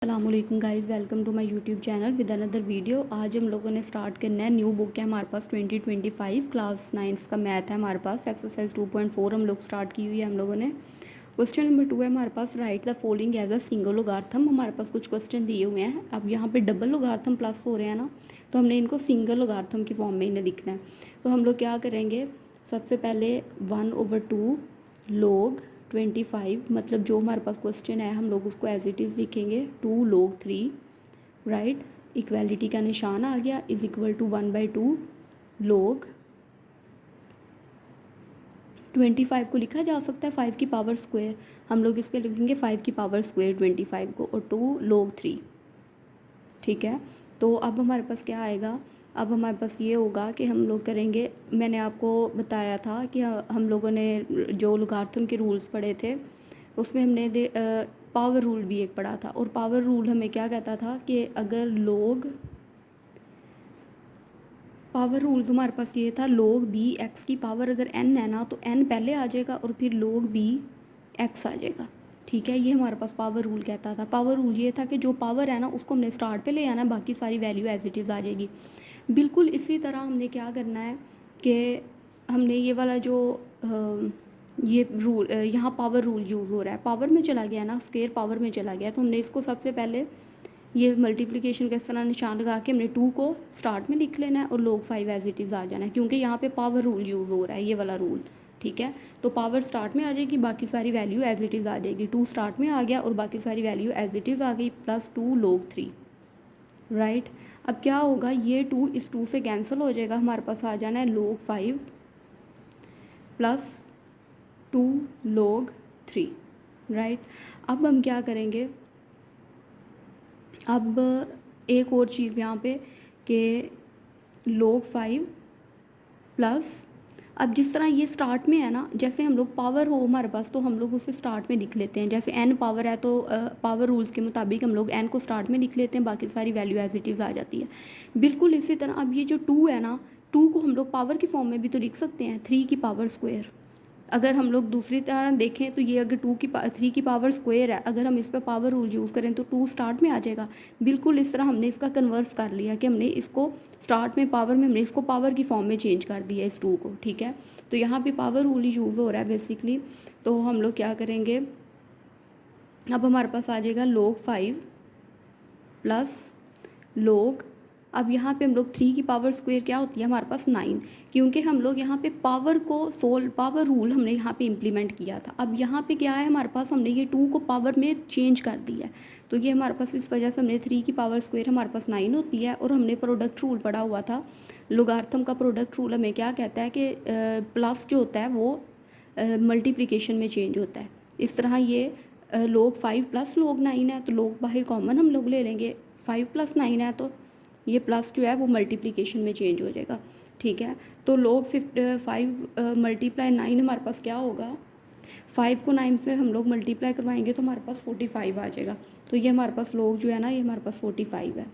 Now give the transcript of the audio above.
अस्सलामुअलैकुम guys, welcome to my YouTube channel with another video. आज हम लोगों ने स्टार्ट करना है, न्यू बुक है हमारे पास 2025 क्लास 9 का मैथ है हमारे पास। एक्सरसाइज 2.4 हम लोग स्टार्ट की हुई है हम लोगों ने। क्वेश्चन नंबर 2 है हमारे पास, write the following as a single logarithm. हमारे पास कुछ क्वेश्चन दिए हुए हैं। अब यहाँ पे डबल लोगार्थम प्लस हो रहे हैं ना, तो हमने इनको सिंगल लोगार्थम की फॉर्म में इन्हें लिखना है। तो हम लोग क्या करेंगे, सबसे पहले 1/2 log 25, मतलब जो हमारे पास क्वेश्चन है हम लोग उसको एज इट इज़ लिखेंगे 2 log 3, राइट। इक्वालिटी का निशान आ गया, इज इक्वल टू 1/2 log 25 को लिखा जा सकता है 5 की पावर स्क्वायर। हम लोग इसके लिखेंगे 5 की पावर स्क्वायर 25 को, और 2 log 3, ठीक है। तो अब हमारे पास क्या आएगा, अब हमारे पास ये होगा कि हम लोग करेंगे, मैंने आपको बताया था कि हम लोगों ने जो लोगार्थम के रूल्स पढ़े थे उसमें हमने पावर रूल भी एक पढ़ा था। और पावर रूल हमें क्या कहता था कि अगर पावर रूल्स हमारे पास ये था, log b x की पावर अगर n है ना, तो n पहले आ जाएगा और फिर log b x आ जाएगा, ठीक है। ये हमारे पास पावर रूल कहता था। पावर रूल ये था कि जो पावर है ना उसको हमने स्टार्ट पे ले आना, बाकी सारी वैल्यू एज इट इज़ आ जाएगी। बिल्कुल इसी तरह हमने क्या करना है कि हमने ये वाला जो ये रूल, यहाँ पावर रूल यूज़ हो रहा है, पावर में चला गया ना, स्क्वायर पावर में चला गया, तो हमने इसको सबसे पहले ये मल्टीप्लिकेशन का इस तरह निशान लगा के हमने 2 को स्टार्ट में लिख लेना है और log 5 एज इट इज़ आ जाना है, क्योंकि यहाँ पे पावर रूल यूज़ हो रहा है, ये वाला रूल, ठीक है। तो पावर स्टार्ट में आ जाएगी, बाकी सारी वैल्यू एज इट इज़ आ जाएगी। 2 स्टार्ट में आ गया और बाकी सारी वैल्यू एज इट इज़ आ गई, प्लस 2 log 3, राइट। अब क्या होगा, ये 2 इस 2 से कैंसिल हो जाएगा, हमारे पास आ जाना है log 5 प्लस 2 log 3, राइट। अब हम क्या करेंगे, अब एक और चीज़ यहाँ पे कि log 5 प्लस, अब जिस तरह ये स्टार्ट में है ना, जैसे हम लोग पावर हो हमारे पास तो हम लोग उसे स्टार्ट में लिख लेते हैं। जैसे n पावर है तो पावर रूल्स के मुताबिक हम लोग n को स्टार्ट में लिख लेते हैं, बाकी सारी वैल्यू एज इट इज़ आ जाती है। बिल्कुल इसी तरह अब ये जो 2 है ना, 2 को हम लोग पावर की फॉर्म में भी तो लिख सकते हैं, 3 की पावर स्क्वायर। अगर हम लोग दूसरी तरह देखें तो ये अगर 3 की पावर स्क्वायर है, अगर हम इस पर पावर रूल यूज़ करें तो 2 स्टार्ट में आ जाएगा। बिल्कुल इस तरह हमने इसका कन्वर्स कर लिया कि हमने इसको स्टार्ट में पावर में हमने इसको पावर की फॉर्म में चेंज कर दिया इस 2 को, ठीक है। तो यहाँ पे पावर रूल यूज़ हो रहा है बेसिकली। तो हम लोग क्या करेंगे, अब हमारे पास आ जाएगा log 5 प्लस log, अब यहाँ पे हम लोग 3 की पावर स्क्वायर क्या होती है हमारे पास 9, क्योंकि हम लोग यहाँ पे पावर को पावर रूल हमने यहाँ पे इम्प्लीमेंट किया था। अब यहाँ पे क्या है हमारे पास, हमने ये 2 को पावर में चेंज कर दिया है, तो ये हमारे पास इस वजह से हमने 3 की पावर स्क्वायर हमारे पास 9 होती है। और हमने प्रोडक्ट रूल पढ़ा हुआ था, लोगार्थम का प्रोडक्ट रूल हमें क्या कहता है कि प्लस जो होता है वो मल्टीप्लिकेशन में चेंज होता है। इस तरह ये log 5 प्लस log 9 है, तो log बाहर कॉमन हम लोग ले लेंगे, 5 प्लस 9 है तो ये प्लस जो है वो मल्टीप्लिकेशन में चेंज हो जाएगा, ठीक है। तो log 5 मल्टीप्लाई 9 हमारे पास क्या होगा, 5 को 9 से हम लोग मल्टीप्लाई करवाएंगे तो हमारे पास 45 आ जाएगा। तो ये हमारे पास log जो है ना, ये हमारे पास 45 है।